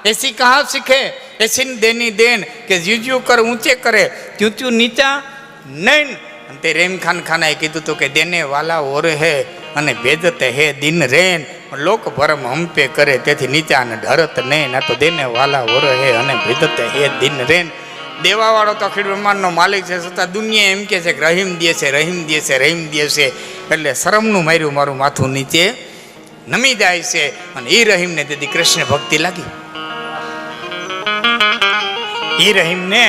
ऐसी कहाँ सीखे, ऐसी देनी देन के ज्यू ज्यू कर ऊंचे करे त्यों त्यों नीचा नैन। ते रेम खान खाना कीधु तो के देने वाला और है अने भेजते है दिन रेन। लोक भरम हम पे करे तेथी नीचा ने ढरत नैन। आ तो देने वाला और है अने भेजते है दिन रेन। देवा वाळो तो अखिल ब्रह्मांड नो मालिक है, छतां दुनिया एम के छे रहीम दे छे, रहीम दे छे, रहीम दे छे। એટલે શરમનું માર્યું મારું માથું નીચે નમી જાય છે અને એ રહીમને તેથી કૃષ્ણ ભક્તિ લાગી। એ રહીમને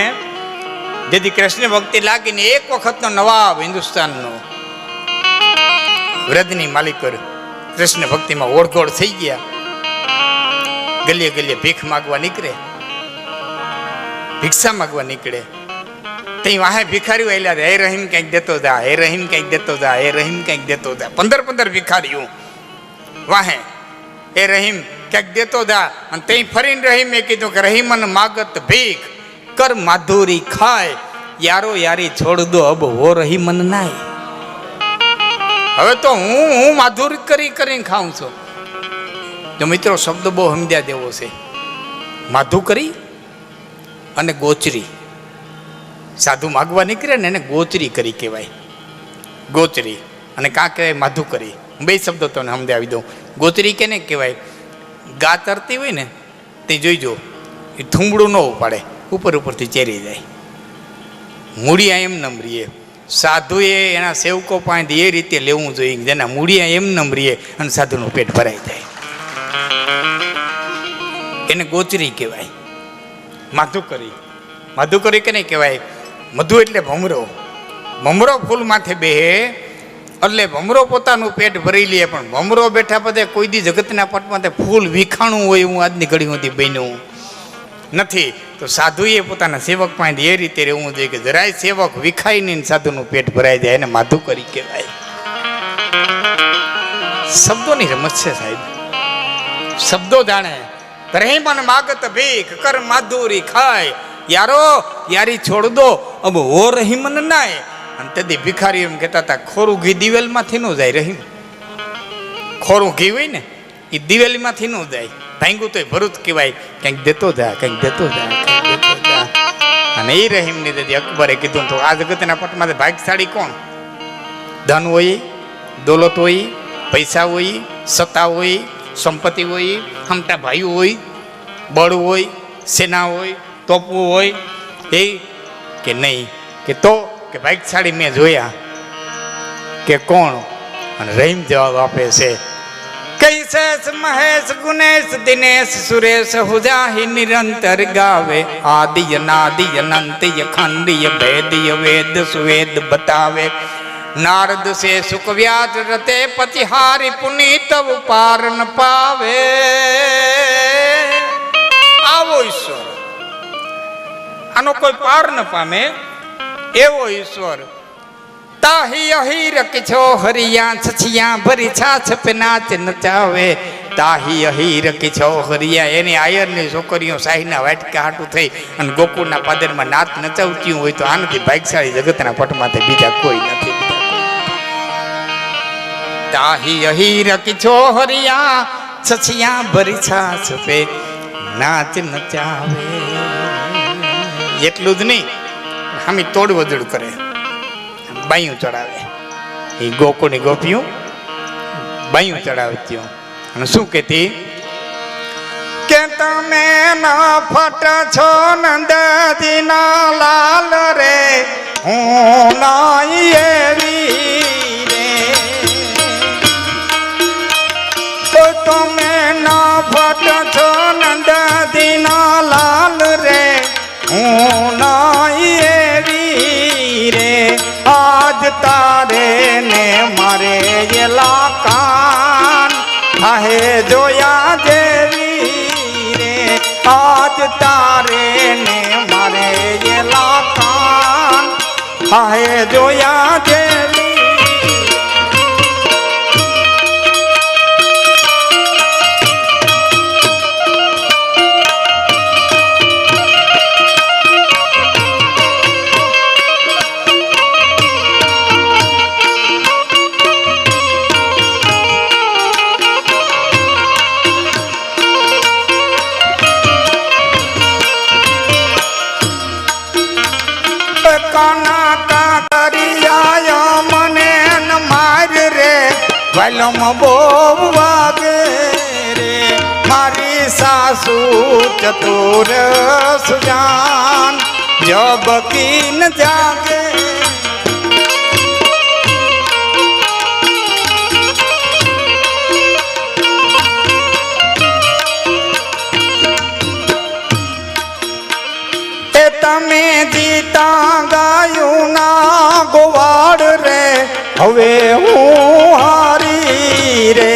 જેથી કૃષ્ણ ભક્તિ લાગીને એક વખતનો નવાબ હિન્દુસ્તાનનો વ્રજની માલિક કૃષ્ણ ભક્તિમાં ઓળઘોળ થઈ ગયા। ગલીએ ગલીએ ભીખ માગવા નીકળે, ભિક્ષા માગવા નીકળે। તે વાહે ભિખારીઓ આવેલા, હે રહીમ કંઈક દેતો જા, હે રહીમ કંઈક દેતો જા, હે રહીમ કંઈક દેતો જા। 15 ભિખારીઓ વાહે હે રહીમ કંઈક દેતો જા। અને તે ફરીને રહીમે કીધું કે રહીમન માગત ભીખ कर माधुरी खाए, यारो यारी छोड़ दो अब वो रहीमन नाय। હવે તો હું માધુરી કરી કરીને ખાઉં છું। જો મિત્રો શબ્દ બહુ સમજ્યા દેવો છે। માધુ કરી અને ગોચરી, સાધુ માગવા નીકળે ને એને ગોચરી કરી કહેવાય। ગોચરી અને કાં કહેવાય માધુ કરી, બે શબ્દો તમને સમજાવી દઉં। ગોચરી કેને કહેવાય? ગા તરતી હોય ને તે જોઈજો એ થૂંબડું ન ઉપાડે, ઉપર ઉપરથી ચેરી જાય। મૂળિયા એમ નમ રહીએ। સાધુએ એના સેવકો પાસે એ રીતે લેવું જોઈએ જેના મૂળિયા એમ નમ રહીએ અને સાધુનું પેટ ભરાઈ જાય, એને ગોચરી કહેવાય। માધુકરી, માધુકરી કેને કહેવાય? મધુ એટલે ભમરો, ભમરો ફૂલ માથે બેહે એટલે ભમરો પોતાનું પેટ ભરી લે, પણ ભમરો બેઠા બધે કોઈ દી જગતના પટમાં તે ફૂલ વિખાણું હોય હું આજની ઘડી સુધી બન્યું નથી। તો સાધુએ પોતાના સેવક પાસે એ રીતે રહેવું જોઈએ કે જરાય સેવક વિખાય નહીં, સાધુનું પેટ ભરાઈ જાય, એને માધુકરી કહેવાય। શબ્દોની રમત છે સાહેબ, શબ્દો જાણે। રહીમન માગત ભીખ કર માધુરી ખાય, यारो यारी छोड़ दो अब वो रहीमन नाय। અને તે ભિખારી એમ કહેતા હતા ખોરું ઘી દિવેલમાંથી ન જાય રહીમ, ખોરું ઘી હોય ને એ દિવેલીમાંથી ન જાય, ભાંગું તો ભરૂચ કહેવાય, કંઈક દેતો જા, કંઈક દેતો જા, કંઈક દેતો જા। અને એ રહીમની દીદી અકબરે કીધું તો આ જગતના પટમાં ભાગ્યશાળી કોણ? ધન હોય, દોલત હોય, પૈસા હોય, સત્તા હોય, સંપત્તિ હોય, હમટા ભાઈઓ હોય, બળ હોય, સેના હોય, તોપવું હોય એ કે નહીં? કે તો કે ભાગ્યશાળી મેં જોયા કે કોણ? અને રહીમ જવાબ આપે છે कैसेस महेश गुणेश दिनेश सुरेश हुजाहि निरंतर गावे, आदि नादि अनंत खंडीय भेदीय वेद सुवेद बतावे। नारद से सुख व्याज रते पतिहारी पुनीत पार न पावे। आवो ईश्वर, आनो कोई पार न पामे एवो ईश्वर। ताही अहीर किछो हरिया छछिया भरी छाछ पे नाच नचावे। ताही अहीर किछो हरिया एनी आयરની છોકરીઓ સાહીના વાટકા હાટું થઈ અને ગોકુળના પાદરમાં નાચ નચાવતી હોય તો આનાથી ભાગ્યશાળી જગતના પટમાંથી બીજા કોઈ નથી। તાહી અહીર કિછો હરિયા છછિયા ભરી છાછ પે નાચ નચાવે। એટલું જ નહીં, હામી તોડ વજડ કરે, બાયું ચડાવે। એ ગોકુળની ગોપીઓ બાયું ચડાવતી અને શું કહેતી કે તમે ના ફટ છો નંદજીના લાલ રે, હું નાઈ એવી રે। તો તમે ના ફટ છો નંદજીના લાલ રે, હું નાઈ એવી રે। आज तारे ने मारे ये लाकान आहे जोया देवी रे। आज तारे ने मारे ये लाकान आहे जोया देवी। કાના કા કરિયા મને ન માર રે વાલમ બહુ વાગે રે મારી સાસુ ચતુર સુજાન જબ કીન જાગે તમે જીતા ગાયું ના ગોવાડ રે હવે હું હારી રે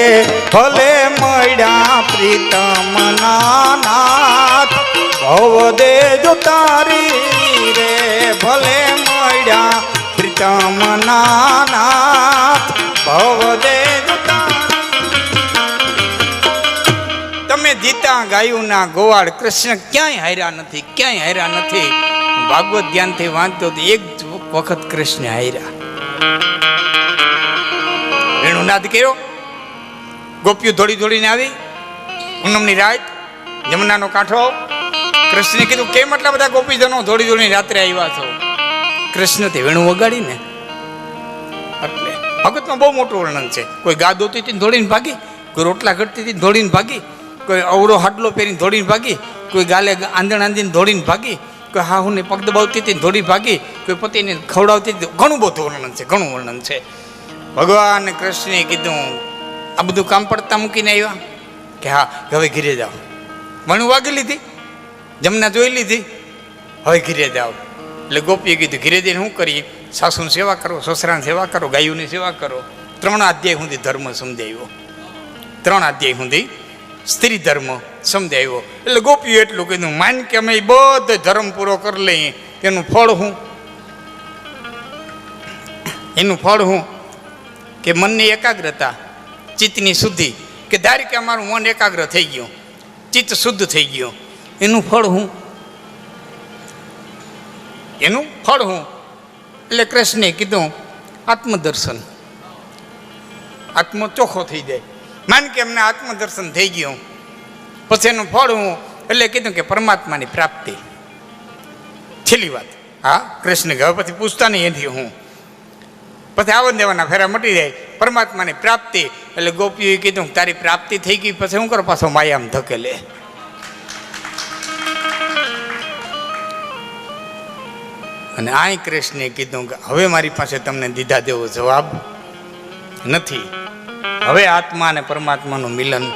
ભલે મળ્યા પ્રીતમ નાથ ભવ દેજો તારી રે ભલે મળ્યા પ્રીતમ નાથ ભવ દેજો તમે જીતા ગાયું ના ગોવાડ કૃષ્ણ ક્યાંય હાર્યા નથી ક્યાંય હાર્યા નથી ભાગવત ધ્યાનથી વાંચતો તો એક વખત કૃષ્ણ હાર્યા વેણુનાદ કર્યો ગોપીઓ દોડી દોડીને આવી પૂનમની રાત જમુનાનો કાંઠો કૃષ્ણે કીધું કેમ આટલા બધા ગોપીજનો દોડી દોડીને રાત્રે આવ્યા છો કૃષ્ણ તે વેણુ વગાડીને એટલે ભગતમાં બહુ મોટું વર્ણન છે કોઈ ગા દોતી હતી દોડીને ભાગી કોઈ રોટલા ઘટતી હતી દોડીને ભાગી કોઈ અવળો હાડલો પહેરીને દોડીને ભાગી કોઈ ગાલે આંધણ આંધીને દોડીને ભાગી કોઈ હાહુને પગ દબાવતી હતી દોડી ભાગી કોઈ પતિને ખવડાવતી હતી ઘણું બધું વર્ણન છે ઘણું વર્ણન છે ભગવાન કૃષ્ણે કીધું આ બધું કામ પડતા મૂકીને આવ્યા કે હા હવે ઘીરે જાઓ વણું વાગી લીધી જમના જોઈ લીધી હવે ઘીરે જાઓ એટલે ગોપીએ કીધું ઘીરે જઈને શું કરીએ સાસુની સેવા કરો સસરાની સેવા કરો ગાયોની સેવા કરો 3 અધ્યાય સુધી ધર્મ સમજાવ્યો 3 અધ્યાય સુધી સ્ત્રી ધર્મ સમજાવ્યો એટલે ગોપીઓ એટલું કીધું માન કે અમે બધો ધર્મ પૂરો કરી લઈએ એનું ફળ હું કે મનની એકાગ્રતા ચિત્તની શુદ્ધિ કે ધારી કે અમારું મન એકાગ્ર થઈ ગયું ચિત્ત શુદ્ધ થઈ ગયું એનું ફળ હું એટલે કૃષ્ણે કીધું આત્મદર્શન આત્મો ચોખ્ખો થઈ જાય માન કે અમને આત્મદર્શન થઈ ગયું પછી એનું ફળ હું એટલે કીધું કે પરમાત્માની પ્રાપ્તિ છેલ્લી વાત હા કૃષ્ણ હવે પછી પૂછતા નહીં એથી હું પછી આવન દેવાના ફેરા મટી જાય પરમાત્માની પ્રાપ્તિ એટલે ગોપીઓએ કીધું તારી પ્રાપ્તિ થઈ ગઈ પછી હું કરો પાછો માયામ ધકેલે અને આ કૃષ્ણે કીધું કે હવે મારી પાસે તમને દીધા જેવો જવાબ નથી હવે આત્મા અને પરમાત્માનું મિલન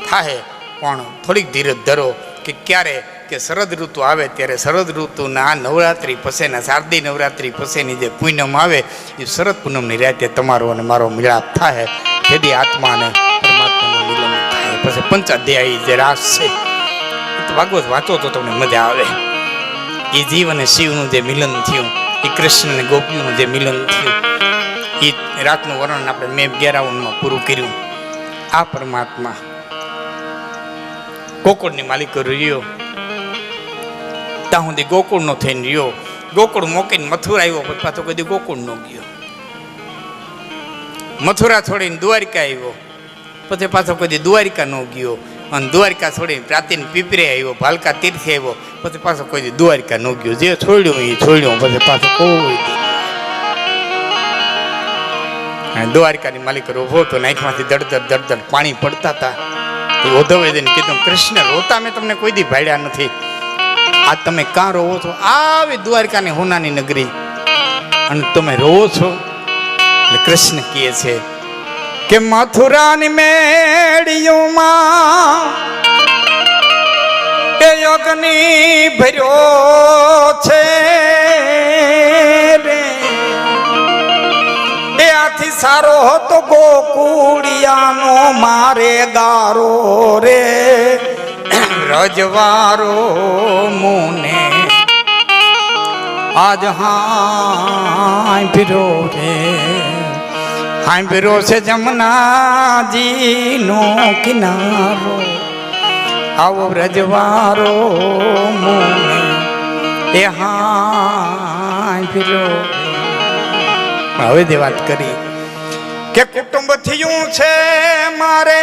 થાય પણ થોડીક ધીરજ ધરો કે ક્યારે કે શરદ ઋતુ આવે ત્યારે શરદ ઋતુના નવરાત્રિ પછીના શારદી નવરાત્રિ પછીની જે પૂનમ આવે એ શરદ પૂનમની રાતે તમારો અને મારો મિલાપ થાય તેથી આત્મા અને પરમાત્માનું મિલન થાય પછી 5 અધ્યાય જે રાસ છે એ તો ભાગવત વાંચો તો તમને મજા આવે એ જીવ અને શિવનું જે મિલન થયું એ કૃષ્ણ અને ગોપીઓનું જે મિલન થયું એ રાતનું વર્ણન આપણે મેં 11 પૂરું કર્યું આ પરમાત્મા ગોકુળની માલિકો રહ્યો ત્યાં સુધી ગોકુળનો થઈને રહ્યો ગોકુળ મોકીને મથુરા આવ્યો પછી પાછો કદી ગોકુળ નો ગયો મથુરા છોડીને દ્વારિકા આવ્યો પછી પાછો કદી દ્વારિકા નો ગયો અને દ્વારિકા છોડીને પ્રાચીન પીપરે આવ્યો ભાલકા તીર્થે આવ્યો પછી પાછો કોઈ દ્વારિકા નો ગયો જે છોડ્યું એ છોડ્યું પછી પાછો કોઈ દ્વારકાની માલિક ઉભો તો નાઈકમાંથી દડદડ પાણી પડતા હતા એ ઉદ્ધવે જઈને કીધું કૃષ્ણ રોતા મેં તમને કોઈ દી ભાડ્યા નથી આ તમે કાં રોવો છો આવી દ્વારકાની હોનાની નગરી અને તમે રોવો છો એટલે કૃષ્ણ કહે છે કે મથુરાની મેળીઓમાં એ અગ્નિ ભર્યો છે રે એથી સારો હતો ગોકુળિયાનો મારે ગારો રે રજવારો મુને આજ હાંભરો રે હાંભરો છે જમનાજીનો કિનારો આવો રજવારો મુને એ હાંભરો હવે જે વાત કરી કે કુટુંબ થયું છે મારે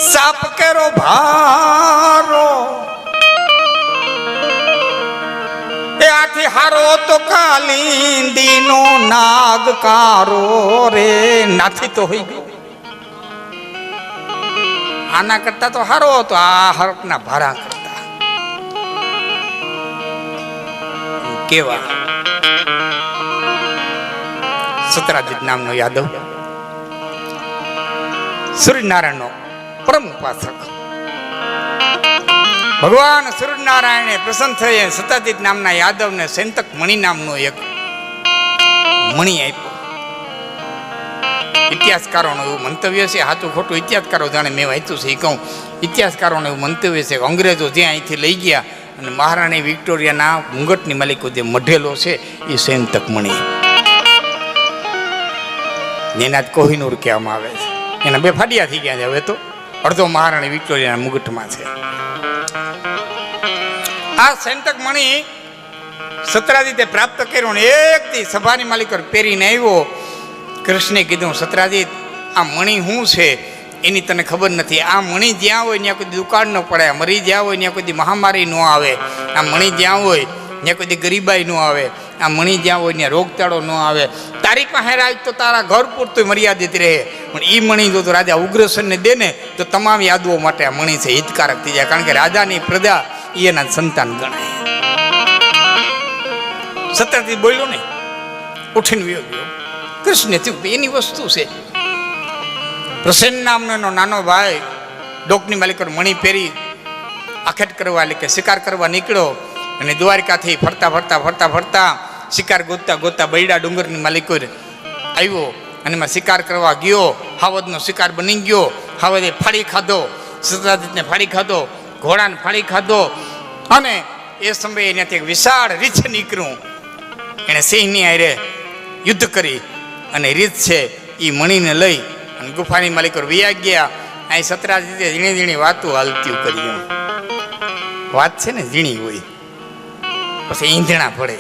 સાપ કેરો ભારો એ આથી કારો તો કાલિંદીનો નાગ કારો રે નાથી તો હોય ગયો. આના કરતા તો હારો હતો આ હરકના ભારા કરતા. કેવા સત્રાજીત નામનો યાદવ સૂર્યનારાયણનો પરમ ઉપાસક. ભગવાન સૂર્યનારાયણે પ્રસન્ન થઈ સત્રાજીત નામના યાદવને સેંતક મણિ નામનો એક મણિ આપ્યો. ઇતિહાસકારોનું એવું મંતવ્ય છે, સાચું ખોટું ઇતિહાસકારો જાણે, મેં વાંચ્યું છે એ કહું. ઇતિહાસકારોનું એવું મંતવ્ય છે કે અંગ્રેજો જ્યાં અહીંથી લઈ ગયા અને મહારાણી વિક્ટોરિયાના મુંગટની માલિકો જે મઢેલો છે એ સેંતક મણિ, એના જ કોહિનૂર કહેવામાં આવે છે. એના બે ફાડિયા થઈ ગયા છે હવે તો, અડધો મહારાણી વિક્ટોરિયાના મુગટમાં છે. આ સેંતક મણિ સત્રાજીતે પ્રાપ્ત કર્યો ને એક દી સભાની માલિકો પહેરીને આવ્યો. કૃષ્ણે કીધું, સત્રાજીત આ મણિ શું છે એની તને ખબર નથી. આ મણિ જ્યાં હોય ત્યાં કોઈ દુકાળ ન પડે, મરી જ્યાં હોય ત્યાં કોઈ મહામારી ન આવે, આ મણિ જ્યાં હોય ત્યાં કોઈ ગરીબાઈ ન આવે, આ મણિ જ્યાં હોય ત્યાં રોગચાળો ન આવે. તારી પાસે રાજ તો તારા ઘર પૂરતું મર્યાદિત રહે, પણ એ મણિ જો તો રાજા ઉગ્રસેનને દે ને તો તમામ યાદવો માટે આ મણિ છે હિતકારક થઈ જાય, કારણ કે રાજાની પ્રજા એના સંતાન ગણાય. સત્રાજીત બોલ્યો નહીં, ઉઠીને વિયો ગયો. કૃષ્ણ થયું એની વસ્તુ છે. પ્રસન્ન નામનો એનો નાનો ભાઈ ડોકની માલિકો મણિ પહેરી આખેટ કરવા એટલે કે શિકાર કરવા નીકળ્યો અને દ્વારકાથી ફરતા ફરતા ફરતા ફરતા શિકાર ગોતતા ગોતતા બૈડા ડુંગરની માલિકો આવ્યો અને એમાં શિકાર કરવા ગયો. હાવદનો શિકાર બની ગયો. હાવદે ફાડી ખાધો, સત્રાજીતને ફાડી ખાધો, ઘોડાને ફાડી ખાધો. અને એ સમયે એનાથી એક વિશાળ રીછ નીકળ્યું. એણે સિંહની હારે યુદ્ધ કરી અને રીત છે એ મણીને લઈ અને ગુફાની માલિકો વિયા ગયા. અહીં સત્રાજીતે ઝીણી ઝીણી વાતો હાલતી કરી. વાત છે ને ઝીણી હોય, પછી ઈંધણા પડે,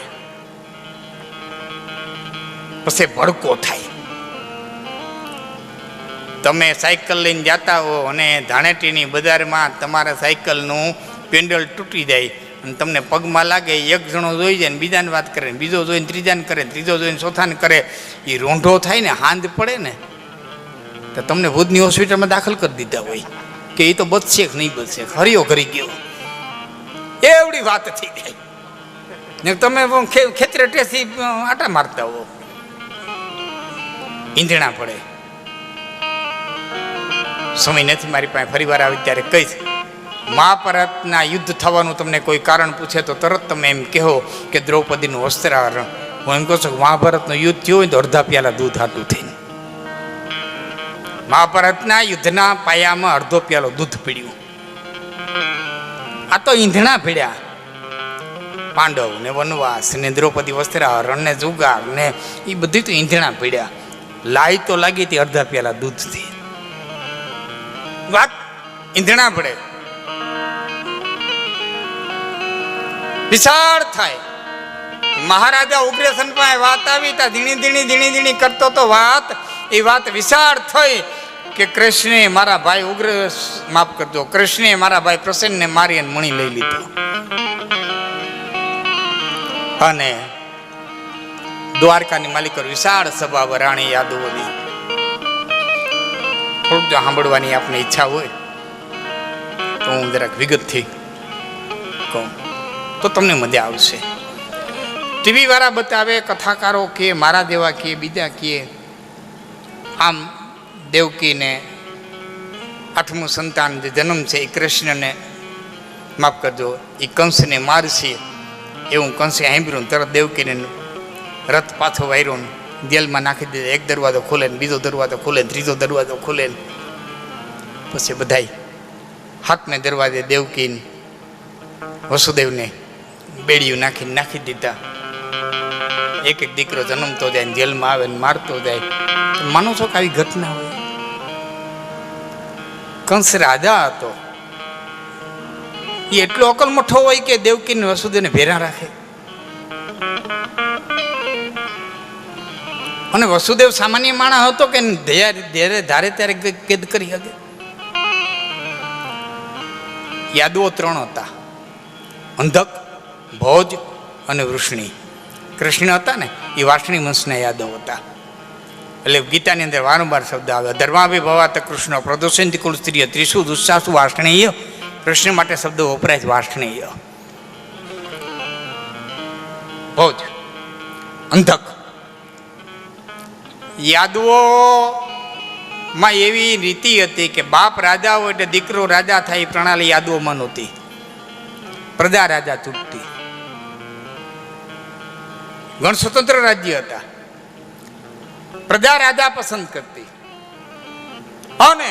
પછી ભડકો થાય. તમે સાયકલ લઈને જતા હો અને ધાણેટીની બજારમાં તમારા સાયકલનું પેન્ડલ તૂટી જાય અને તમને પગમાં લાગે, એક જણો જોઈ જાય ને બીજાને વાત કરે, બીજો જોઈને ત્રીજાને કરે, ત્રીજો જોઈને ચોથાને કરે, એ રોંઢો થાય ને હાંદ પડે ને તો તમને ભુજની હોસ્પિટલમાં દાખલ કરી દીધા હોય કે એ તો બચશે કે નહીં બચશે, હરિયો કરી ગયો, એવડી વાત થઈ જાય. ને તમે ખેતરે ટેસી આટા મારતા હો, ઈંધણા પડે. સમય નથી મારી પાસે, ફરી વાર આવી ત્યારે કહીશ. મહાભારતના યુદ્ધ થવાનું તમને કોઈ કારણ પૂછે તો તરત તમે એમ કહો કે દ્રૌપદીનું વસ્ત્રાહરણ. હું એમ કહું છું કે મહાભારતનું યુદ્ધ થયું હોય તો અડધા પ્યાલા દૂધ હાટું થઈને. મહાભારતના યુદ્ધના પાયામાં અડધો પ્યાલો દૂધ પીડ્યું. આ તો ઈંધણા પીડ્યા. પાંડવ ને વનવાસ ને દ્રૌપદી વસ્ત્રાહરણ ને જુગાર ને એ બધી તો ઈંધણા પીડ્યા. લાઈ તો લાગી હતી અડધા પ્યાલા દૂધથી. વાત ઈંધણા પડે, વિશાળ થાય. મહારાજા ઉગ્રસેન પાસે વાત આવી તા ધીણી ધીણી ધીણી ધીણી કરતો તો વાત, એ વાત વિશાળ થઈ કે કૃષ્ણે મારા ભાઈ માફ કરજો, કૃષ્ણે મારા ભાઈ પ્રસન્નને મારી અને મણી લઈ લીધો. અને દ્વારકાની માલિકો વિશાળ સભા વરાણી યાદવોની. થોડુંક જો સાંભળવાની આપને ઈચ્છા હોય તો હું જરાક વિગતથી કહું તો તમને મજા આવશે. ટીવી વાળા બતાવે, કથાકારો કે મારા દેવા કે બીજા કે આમ દેવકીને 8મું સંતાન જે જન્મ છે એ કૃષ્ણને માફ કરજો એ કંસને મારશે એવું કંસે સાંભળ્યું. તરત દેવકીને રથ પાછો વાર્યો, જેલમાં નાખી દીધો. એક દરવાજો ખોલે ને બીજો દરવાજો ખોલે ને ત્રીજો દરવાજો ખોલે ને પછી બધાય હાથને દરવાજે દેવકી વસુદેવને બેડિયું નાખી દીધા. એક એક દીકરો જન્મતો જાય ને જેલમાં આવે ને મારતો જાય. માનો છો કે આવી ઘટના હોય? કંસ રાજા હતો, એ એટલો અકલમઠો હોય કે દેવકીને વસુદેવને ભેરા રાખે. અને વસુદેવ સામાન્ય માણસ હતો કે ધારે ત્યારે કેદ કરી શકે? યાદવો 3 હતા, અંધક, ભોજ અને વૃષ્ણિ. કૃષ્ણ હતા ને એ વાર્ષ્ણી વંશના યાદવ હતા. એટલે ગીતાની અંદર વારંવાર શબ્દ આવે ધર્માભિભવાત કૃષ્ણ પ્રદોષંતિ કુલ સ્ત્રીય ત્રિશુ દુસ્સાસુ વાર્ષ્ણેય. કૃષ્ણ માટે શબ્દ વપરાય છે વાર્ષ્ણેય. બહુ જ અંધક યાદવોમાં એવી રીતિ હતી કે બાપ રાજા હોય એટલે દીકરો રાજા થાય. એ પ્રણાલી યાદવોમાં નહોતી. પ્રજા રાજા ચૂંટતી. ગણ સ્વતંત્ર રાજ્ય હતા. પ્રજા રાજા પસંદ કરતી. અને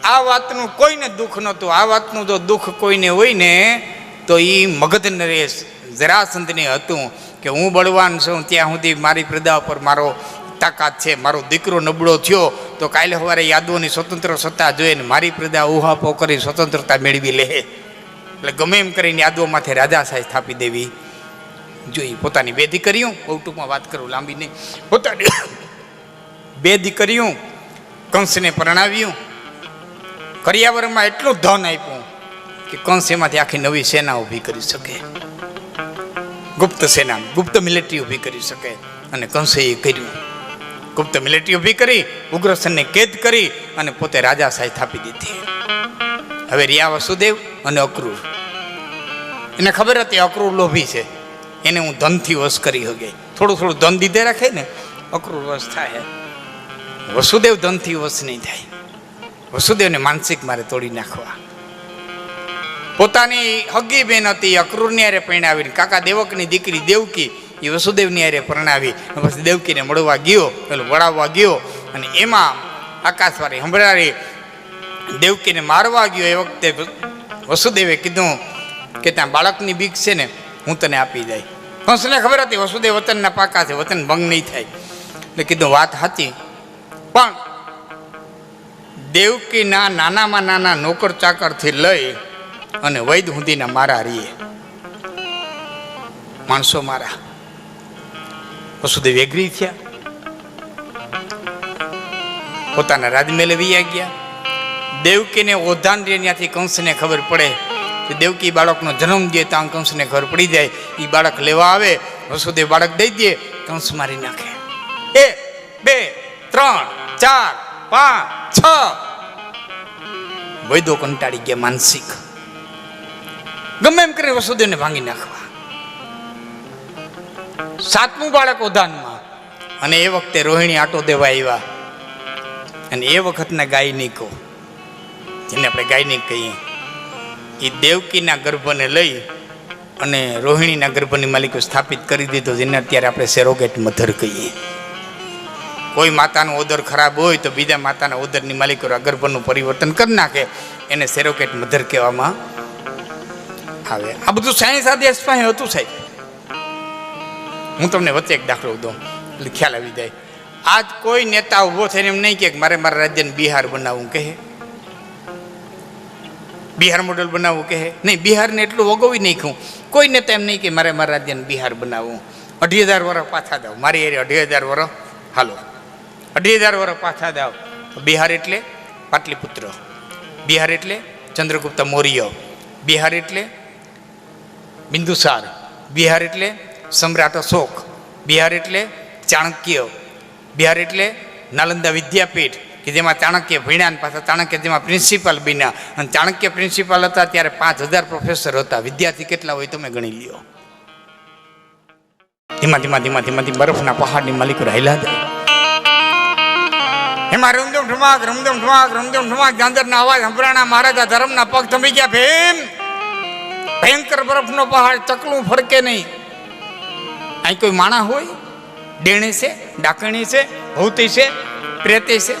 આ વાતનું કોઈને દુઃખ નહોતું. આ વાતનું જો દુઃખ કોઈને હોય ને તો એ મગધ નરેશ જરાસંધને હતું કે હું બળવાન છું ત્યાં સુધી મારી પ્રજા ઉપર મારો તાકાત છે. મારો દીકરો નબળો થયો તો કાલે સવારે યાદવોની સ્વતંત્ર સત્તા જોઈને મારી પ્રજા ઉહાપો કરી સ્વતંત્રતા મેળવી લે. એટલે ગમે એમ કરીને યાદવોમાંથી રાજાશાહી સ્થાપી દેવી જોઈએ. પોતાની બે દીકરીઓ, બહુ ટૂંકમાં વાત કરું, લાંબી નહીં, પોતાની બે દીકરીઓ કંસને પરણાવ્યું. કરિયાવરમાં એટલું ધન આપ્યું કે કંસ એમાંથી આખી નવી સેના ઊભી કરી શકે. ગુપ્ત સેના, ગુપ્ત મિલિટરી ઊભી કરી શકે. અને કંસે એ કર્યું. ગુપ્ત મિલિટરી ઊભી કરી ઉગ્રસેનને કેદ કરી અને પોતે રાજાશાહી સ્થાપી દીધી. હવે રહ્યા વસુદેવ અને અક્રૂર. એને ખબર હતી અક્રૂર લોભી છે, એને હું ધનથી વશ કરી શકે. થોડું થોડું ધન દીધે રાખે ને અક્રૂર વશ થાય. વસુદેવ ધનથી વશ નહીં થાય. વસુદેવને માનસિક મારે તોડી નાખવા. પોતાની હગી બેન હતી અક્રૂરની હારે પરણાવીને કાકા દેવકની દીકરી દેવકી એ વસુદેવની હારે પરણાવી. પછી દેવકીને મળવા ગયો, પેલું વળાવવા ગયો અને એમાં આકાશવાણી સંભળાવી દેવકીને મારવા ગયો. એ વખતે વસુદેવે કીધું કે ત્યાં બાળકની બીક છે ને હું તને આપી જાય. કંસને ખબર હતી વસુદેવ વતનના પાકા છે, વતન ભંગ નહીં થાય. એટલે કીધું વાત સાચી, પણ દેવકીના નાનામાં નાના નોકર ચાકરથી લઈ અને વૈદ સુધીના મારા રીએ માણસો મારા. વસુદેવ એગ્રી થયા. પોતાના રાજમહેલે વૈયા ગયા. દેવકીને ઓધાન રે ત્યાંથી કંસને ખબર પડે કે દેવકી બાળકનો જન્મ દે ત્યાં કંસને ખબર પડી જાય. એ બાળક લેવા આવે, વસુદેવ બાળક દઈ દે, કંસ મારી નાખે. 1 2 3 4 5 6 વૈદો કંટાળી ગયા માનસિક. ગમે એમ કરીને વસુદેવને ભાંગી નાખવા. 7મું બાળક ઓધાનમાં. અને એ વખતે રોહિણી આટો દેવા આવ્યા. અને એ વખતના ગાયનિકો, જેને આપણે ગાયનિક કહીએ, એ દેવકીના ગર્ભને લઈ અને રોહિણીના ગર્ભની માલિકો સ્થાપિત કરી દીધો, જેને અત્યારે આપણે સેરોગેટ મધર કહીએ. કોઈ માતાનો ઓદર ખરાબ હોય તો બીજા માતાના ઓદરની માલિકો ગર્ભનું પરિવર્તન કરી નાખે, એને સેરોગેટ મધર કહેવામાં આવે. આ બધું સાયન્સ આ દેશ પાસે હતું સાહેબ. હું તમને વચ્ચે એક દાખલો દઉં એટલે ખ્યાલ આવી જાય. આજ કોઈ નેતા ઉભો થઈને એમ નહીં કે મારે મારા રાજ્યને બિહાર બનાવવું કહે, બિહાર મોડલ બનાવવું કહે નહીં. બિહારને એટલું વગોવી નાખ્યું. કોઈ નેતા એમ નહીં કે મારે મારા રાજ્યને બિહાર બનાવવું. 2,500 વર્ષ પાછા દાવ, મારી એરે 2,500 વર્ષ હાલો, 2,500 વર્ષ પાછા દાવ. બિહાર એટલે પાટલીપુત્ર, બિહાર એટલે ચંદ્રગુપ્ત મૌર્ય, બિહાર એટલે બિંદુસાર, બિહાર એટલે સમ્રાટ અશોક, બિહાર એટલે ચાણક્ય, બિહાર એટલે નાલંદા વિદ્યાપીઠ કે જેમાં ચાણક્ય ભણ્યા ને પાછા ચાણક્ય જેમાં પ્રિન્સિપાલ બન્યા. અને ચાણક્ય પ્રિન્સિપાલ હતા ત્યારે 5,000 પ્રોફેસર હતા. વિદ્યાર્થી કેટલા હોય તમે ગણી લ્યો. ધીમા ધીમા ધીમા ધીમા ધીમા બરફના પહાડની માલિકો રહેલા જાય. એમાં રમઝમ ઠમાક રમઝમ ઠમાક રમઝમ ઠમાક ગાંધરના અવાજ સંભળાણા. મહારાજા ધર્મના પગ થમી ગયા. ભયંકર બરફનો પહાડ, ચકલું ફરકે નહીં. અહીં કોઈ માણા હોય? ડેણી છે, ડાકણી છે, ભૌતી છે, પ્રેતી છે?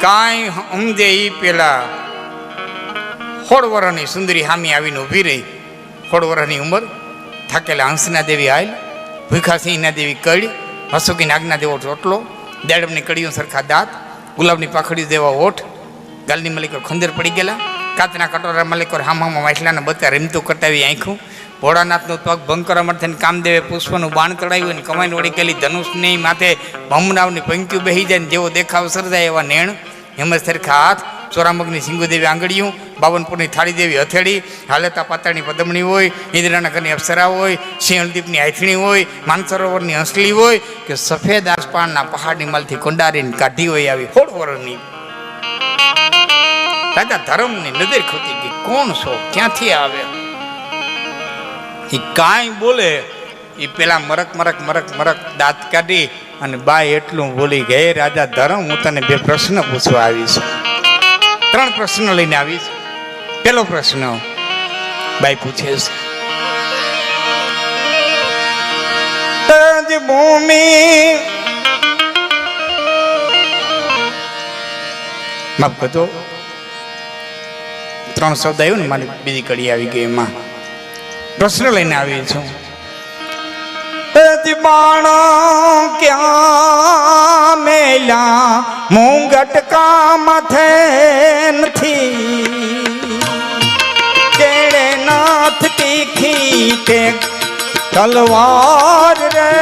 કાંઈ સમજે એ પેલા 16 વર્ષની સુંદરી હામી આવીને ઊભી રહી. 16 વર્ષની ઉંમર, થાકેલા હંસના દેવી આયલ, ભૂખા સિંહના દેવી કડી, હસુકી નાગના જેવો ચોટલો, દેડમની કડીઓ સરખા દાંત, ગુલાબની પાખડીઓ જેવા ઓઠ, ગાલની માલિકો ખંદર પડી ગયેલા, કાચના કટોરા માલિકો હામામાં માછલાના બચ્ચા રમતું કટાવી આંખું, ભોળાનાથનો પગ ભંગ કરવા માટે કામદેવે પુષ્પનું બાણ ચડાવ્યું અને કમાઈને વળી ગયેલી ધનુષની માથે ભમરાવની પંક્તિઓ બેસી જાય ને જેવો દેખાવ સર્જાય એવા નેણ, હિંમત સરખા હાથ, ચોરામગની સિંગુદેવી આંગળીયું, બાવનપુરની થાળીદેવી હથેળી, હાલેતા પાતાળની પદમણી હોય, ઇન્દ્રના ઘરની અપ્સરા હોય, સિંહળદીપની આયથણી હોય, માનસરોવરની હંસલી હોય, કે સફેદ આસપાસના પહાડની માલથી કોંડારીને કાઢી હોય આવી 16 વર્ષની. રાજા ધર્મની નજર ખોતી ગઈ, કોણ છો, ક્યાંથી આવે? એ કાંઈ બોલે એ પેલા મરક મરક મરક મરક દાંત કાઢી અને બાઈ એટલું બોલી ગઈ, રાજા ધર્મ હું તને 2 પ્રશ્ન પૂછવા આવી છું, 3 પ્રશ્ન લઈને આવી છું. પેલો પ્રશ્ન બાઈ પૂછે છે, ભૂમિ માફ કરજો, 3 શબ્દ આવ્યું ને મારી બીજી કડી આવી ગઈ, એમાં પ્રશ્ન લઈને આવી છું. બાણો ક્યાં મેલા મુંગટ કા માથે નથી, કેડે નાથ તીખી તે તલવાર રે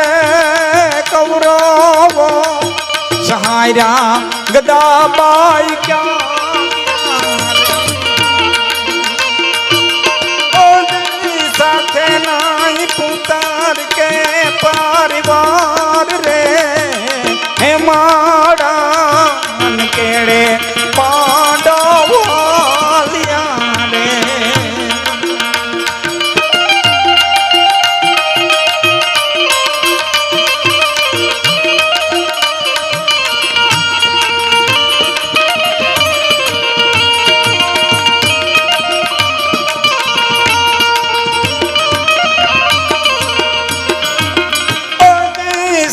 કૌરવો સહાયરા ગદાબાઈ ક્યાં સાથે નાઈ પુતાર કે પરિવાર રે હે માડા કેડે પાંડવાલિયા રે.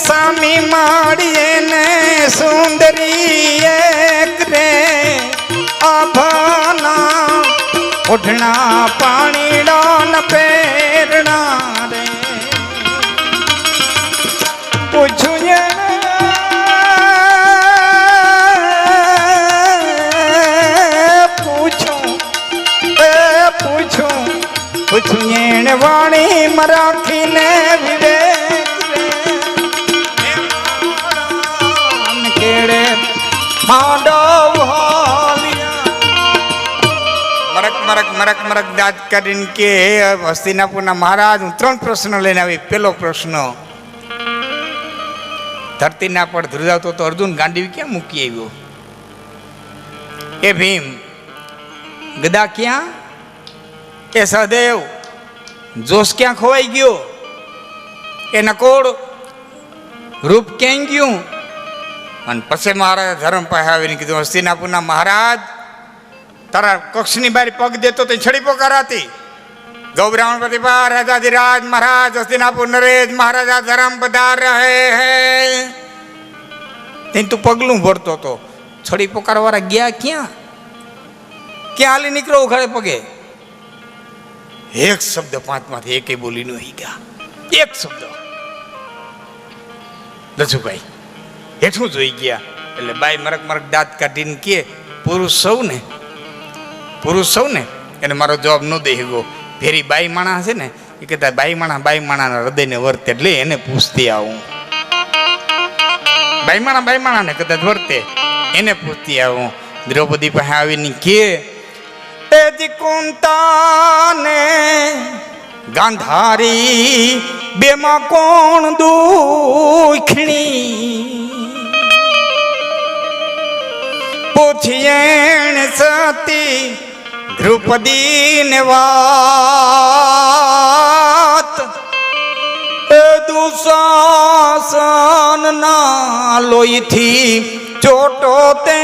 સામી માડીએ ને સુંદરી એક રે આભાના ઓઢણા પાણીડા ન પેરણા રે. પૂછું પૂછું એણ વાણી મરાઠીને વિવેક મરક મરક મરક મરક દાંત કરીને કે હસ્તિનાપુરના મહારાજ હું 3 પ્રશ્ન લઈને આવી. પેલો પ્રશ્ન, ધરતીના પર ધ્રુજાવતો તો અર્જુન ગાંડીવી ક્યાં મૂકી આવ્યો? એ ભીમ ગદા ક્યાં? એ સહદેવ જોશ ક્યાં ખોવાઈ ગયો? એ નકોડ રૂપ ક્યાં ગયું? અને પછી મહારાજ ધર્મ પાસે આવીને કીધું, હસ્તિનાપુરના મહારાજ તારા કક્ષની બહાર પગ દેતો તો છડી પોકારાતી. ગૌબ્રાહ્મણ પ્રતિભા રાજાધિરાજ મહારાજ હસ્તિનાપુર નરેશ મહારાજા ધર્મ પધાર રહે હે, તું પગલું ભરતો તો છડી પોકારવાળા ગયા ક્યાં? ક્યાં હાલી નીકળો ઉખાડે પગે? એક શબ્દ 5 માંથી એકે બોલી નહીં ગયા, એક શબ્દ. લજુભાઈ હેઠું જોઈ ગયા એટલે બાઈ મરક મરક દાંત કાઢીને કે પુરુષ સૌ ને એને મારો જવાબ ન દઈ ગયો. ફેરી બાઈ માણા છે ને એ કહેતા બાઈ માણાના હૃદયને વર્તે એટલે એને પૂછતી આવું. બાઈ માણાને કદાચ વર્તે એને પૂછતી આવું. દ્રૌપદી પાસે આવીને કે કુંતાને ગાંધારી બેમાં કોણ દુખણી, પૂછીએ સતી દ્રૌપદી ને વાત, દુશાસન ના લોહીથી ચોટો તે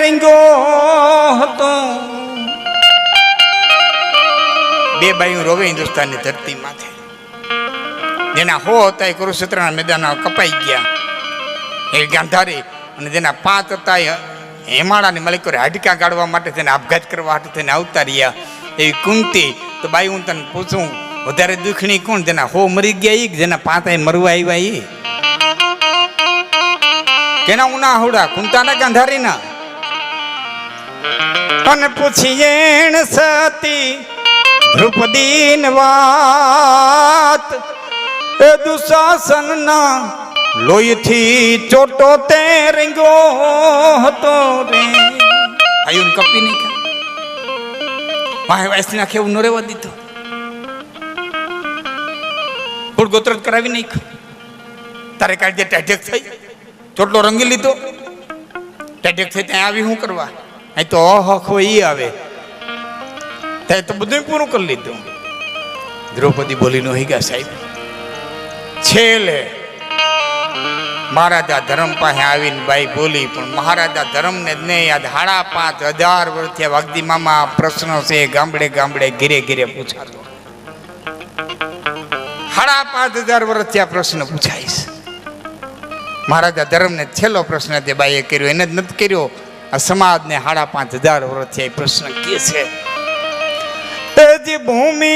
રીંગો હતો. 2 બાઈઓ રોવે હિન્દુસ્તાનની ધરતી માથે. જેના હો હતા એ કુરુક્ષેત્રના મેદાનમાં કપાઈ ગયા એ ગાંધારી, અને જેના 5 હતા હેમાળાની માલિકોને હાડકા ગાળવા માટે તેને આપઘાત કરવા માટે તેને આવતા રહ્યા એવી કુંતી. તો બાઈ હું તને પૂછું, વધારે દુખણી કોણ? જેના હો મરી ગયા ઈ, જેના 5 મરવા આવ્યા ઈ? કેના ઉના હોડા કુંતાના ગાંધારીના? અને પૂછીએ સતી દ્રૌપદી ને વાત, એ દુશાસન ના લોહીથી ચોટો તે રીંગો હતો રે. ભાઈઓને કપી નહીં ખા વાહે વાયસી નાખે એવું ન રહેવા દીધો. ફૂડ ગોત્ર કરાવી નાખ્યો. તારે કાઢે ટેઢેક થઈ ચોટલો રંગી લીધો. ટેઢેક થઈ ત્યાં આવી શું કરવા? અહીં તો અહખ હોય એ આવે. ત્યાં તો બધું પૂરું કરી લીધું. દ્રૌપદી બોલી નો હી ગયા સાહેબ. છેલ્લે મહારાજા ધર્મ પાસે આવીને બાઈ બોલી, પણ મહારાજા ધર્મને જ નહીં યાદ 5,500 વર્ષથી વાગદી મામા પ્રશ્ન છે ગામડે ગામડે ઘીરે ઘીરે પૂછાતો. 5,500 વર્ષથી આ પ્રશ્ન પૂછાય છે. મહારાજા ધર્મને છેલ્લો પ્રશ્ન તે બાઈએ કર્યો, એને જ નથી કર્યો. આ સમાજને 5,500 વર્ષથી આ પ્રશ્ન કે છે ભૂમિ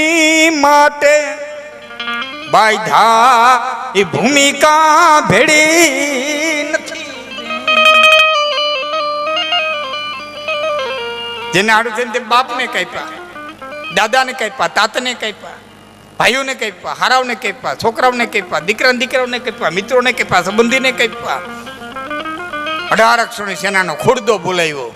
માટે બાંધા એ ભૂમિકા ભેડી નથી. જેને આડું છે તે બાપને કાપ્યા, દાદાને કાપ્યા, તાતને કાપ્યા, ભાઈઓને કાપ્યા, હારાઓને કાપ્યા, છોકરાઓને કાપ્યા, દીકરાઓને કાપ્યા, મિત્રોને કાપ્યા, સંબંધીને કાપ્યા. 18 અક્ષરની સેનાનો ખોડદો બોલાવ્યો.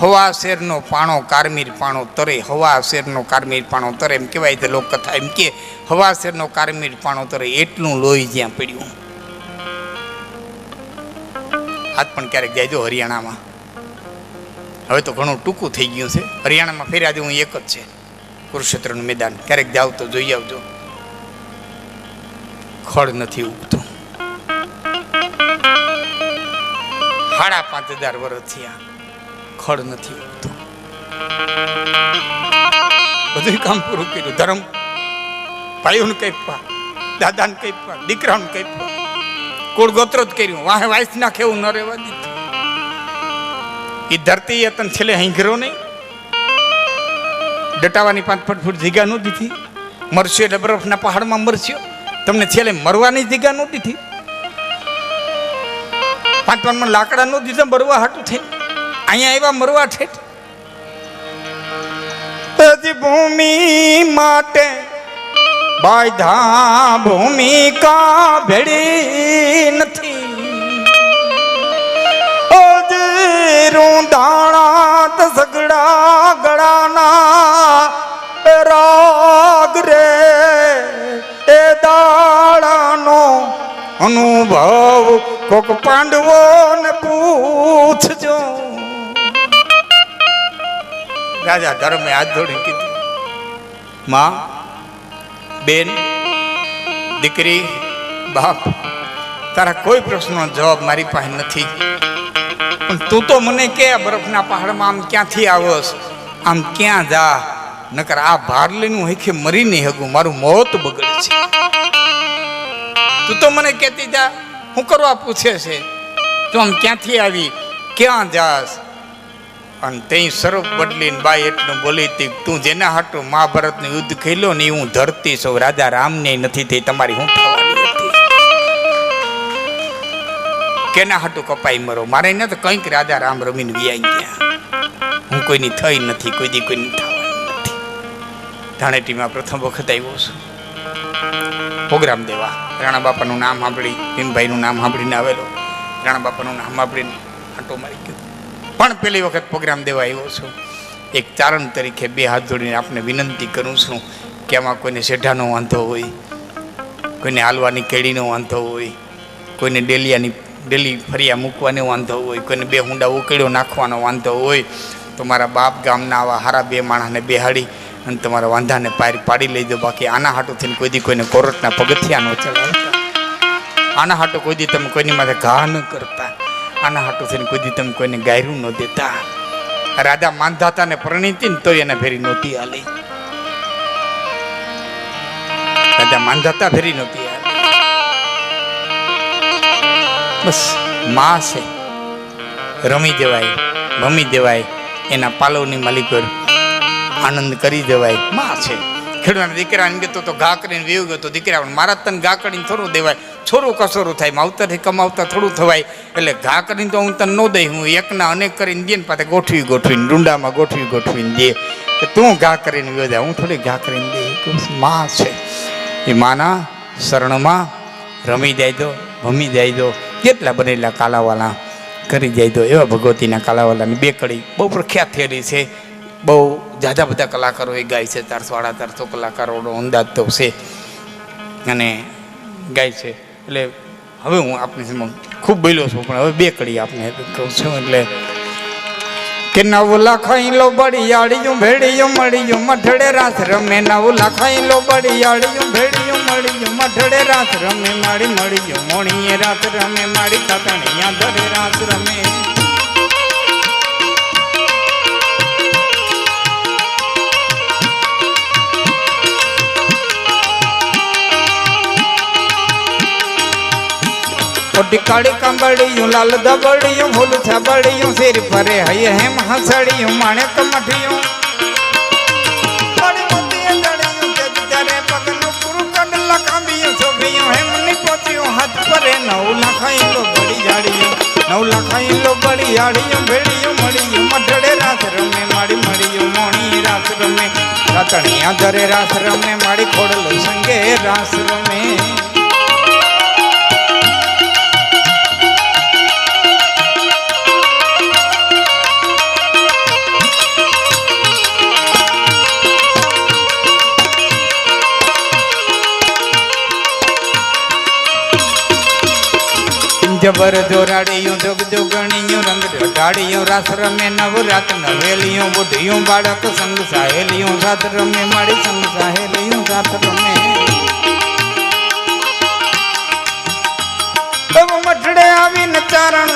હવા શેરનો પાણો કારમીર પાણો તરે, હવા શેરનો કારમીર પાણો તરે એમ કહેવાય છે લોકકથા. એમ કે હવા શેરનો કારમીર પાણો તરે એટલું લોહી જ્યાં પડ્યું. આજ પણ ક્યારેક જાયજો હરિયાણામાં. હવે તો ઘણું ટૂંકું થઈ ગયું છે. હરિયાણામાં ફેર્યા જેવું એક જ છે, કુરુક્ષેત્રનું મેદાન. ક્યારેક જાવ તો જોઈ આવજો. ખડ નથી ઉગતું. 5,500 વર્ષ થયા, ખડ નથી ઉગતું. બધું કામ પૂરું કર્યું. ધર્મ ભાઈઓને કાપ્યા, દાદાને કાપ્યા, દીકરાઓને કાપ્યા, કુળ ગોત્ર જ કર્યું. વાહે વાયસ નાખે એવું ન રહેવા દીધું. એ ધરતી એ તને છેલ્લે હિંગરો નહીં, ડટાવાની 5 ફૂટ જગ્યા ન દીધી. મરશો એટલે બરફના પહાડમાં મરશો, તમને છેલ્લે મરવાની જગ્યા ન દીધી. 5 લાકડા ન દીધા મરવા હાટું થઈ. અહીંયા આવ્યા મરવા ઠેઠ. ભૂમિ માટે બાંધા ભૂમિકા ભેડી નથી. રૂંધાણા તો સગડા ગળાના રાગ રે એ દાડાનો અનુભવ કોક પાંડવો ને પૂછજો. રાજા ધર્મે હાથ જોડી કીધું, માં, બેન, દીકરી, બાપ, તારા કોઈ પ્રશ્નનો જવાબ મારી પાસે નથી. પણ તું તો મને કે બરફના પહાડમાં આમ ક્યાંથી આવસ, આમ ક્યાં જા, નકર આ ભાર લઈને હેખે મરી નહીં હગું, મારું મોત બગડે છે. તું તો મને કહેતી જા, હું કરવા પૂછે છે, તું આમ ક્યાંથી આવી, ક્યાં જાસ? અને તે સ્વરૂપ બદલીને બાઈ એટલું બોલી હતી, તું જેના હાટું મહાભારતનું યુદ્ધ ખેલ્યો ને હું ધરતી સૌ રાજા રામને નથી થઈ, તમારી હું થવાની હતી? કેના હાટું કપાઈ મરો? મારે ને તો કંઈક રાજા રામ રમીને વ્યાઈ ગયા. હું કોઈની થઈ નથી, કોઈ દી કોઈની થવાની નથી. ધાણેટીમાં પ્રથમ વખત આવ્યો છું પ્રોગ્રામ દેવા. રાણા બાપાનું નામ સાંભળી, ભીમભાઈનું નામ સાંભળીને આવેલો. રાણા બાપાનું નામ સાંભળીને આંટો મારી ગયો. પણ પહેલી વખત પ્રોગ્રામ દેવા આવ્યો છું. એક ચારણ તરીકે 2 હાથ જોડીને આપને વિનંતી કરું છું કે આમાં કોઈને શેઢાનો વાંધો હોય, કોઈને હાલવાની કેળીનો વાંધો હોય, કોઈને ડેલી ફરિયા મૂકવાનો વાંધો હોય, કોઈને 2 હુંડા ઉકેળો નાખવાનો વાંધો હોય, તો મારા બાપ ગામના આવા હારા 2 માણસને બેહાડી અને તમારા વાંધાને પાડી લઈ દો. બાકી આના હાટું થઈને કોઈ દી કોઈને કોરટના પગથિયા ન ચડાવતા. આના હાટું કોઈ દી તમે કોઈની માથે ઘા ન કરતા. આના હાટું થઈને કોઈ દી તમે કોઈને ગાયરું ન દેતા. રાજા માંધાતાને પરણીતી ને તો એને ફેરી નહોતી હાલી. રાજા માંધાતા ફેરી નહોતી હાલી. બસ માં છે, રમી દેવાય, ભમી દેવાય, એના પાલવની માલિકો આનંદ કરી દેવાય. માં છે. ખેડૂતના દીકરાને ગયો તો ઘા કરીને વેવ ગયો તો દીકરા, મારા તને ઘા કરીને થોડું દેવાય, છોરું કસોરું થાય, માવતરથી કમાવતા થોડું થવાય. એટલે ઘા કરીને તો હું તને ન દઈ, હું એકના અનેક કરીને દે ને પાછા ગોઠવીને ડુંડામાં ગોઠવીને દે કે તું ઘા કરીને વેવ જાય, હું થોડી ઘા કરીને દે. માં છે. એ માના શરણમાં રમી જાય દો, ભમી જાય દો. કેટલા બનેલા કાલાવાલા કરી જાય તો એવા ભગવતીના કાલાવાલાની બે કડી બહુ પ્રખ્યાત થયેલી છે. બહુ જાજા બધા કલાકારો એ ગાય છે. 400-450 કલાકારોનો અંદાજ તો છે અને ગાય છે. એટલે હવે હું આપની સમક્ષ ખૂબ બોલ્યો છું પણ હવે બે કડી આપને કહું છું. એટલે કે 9 લાખાઈ લો બળિયાળિયું ભેડિયું મળ્યું મઠડે રાસ રમે. 9 લાખાઈ લો બળિયાળિયું ભેડિયું મળ્યું મઠડે રાસ રમે. માડી મળ્યું મોણીએ રાસ રમે. માડી તાતણિયા ધરે રાસ રમે. काड़ी कंबड़ियों लाल दबड़ियों फूल छबड़ियों सिर परे हय हेम हसड़ियों माणे कमठियों बड़ी मोतियां जड़ियों के जरे पगनो पुरु कंड लकाबियों सोबियों हेम नि पोचियों हाथ परे 9 लाखाई लो बड़ी झाड़ियों 9 लाखाई लो बड़ी झाड़ियों भेड़ियों मड़ियों मठड़े रास रमे. माड़ी मड़ियों मोणी रास रमे. रातणिया धरे रास रमे. माड़ी खोड़लो संगे रास रमे. जबर जोराड़ियों जोग जोगणियों रंग ढाड़ियों रास रमे. नवरात नवेलियों बुढ़ियों बाड़क संग सहेलियों साथ रमे. माड़ी संग सहेलियों साथ रमे. अब मठड़े आवी न चारण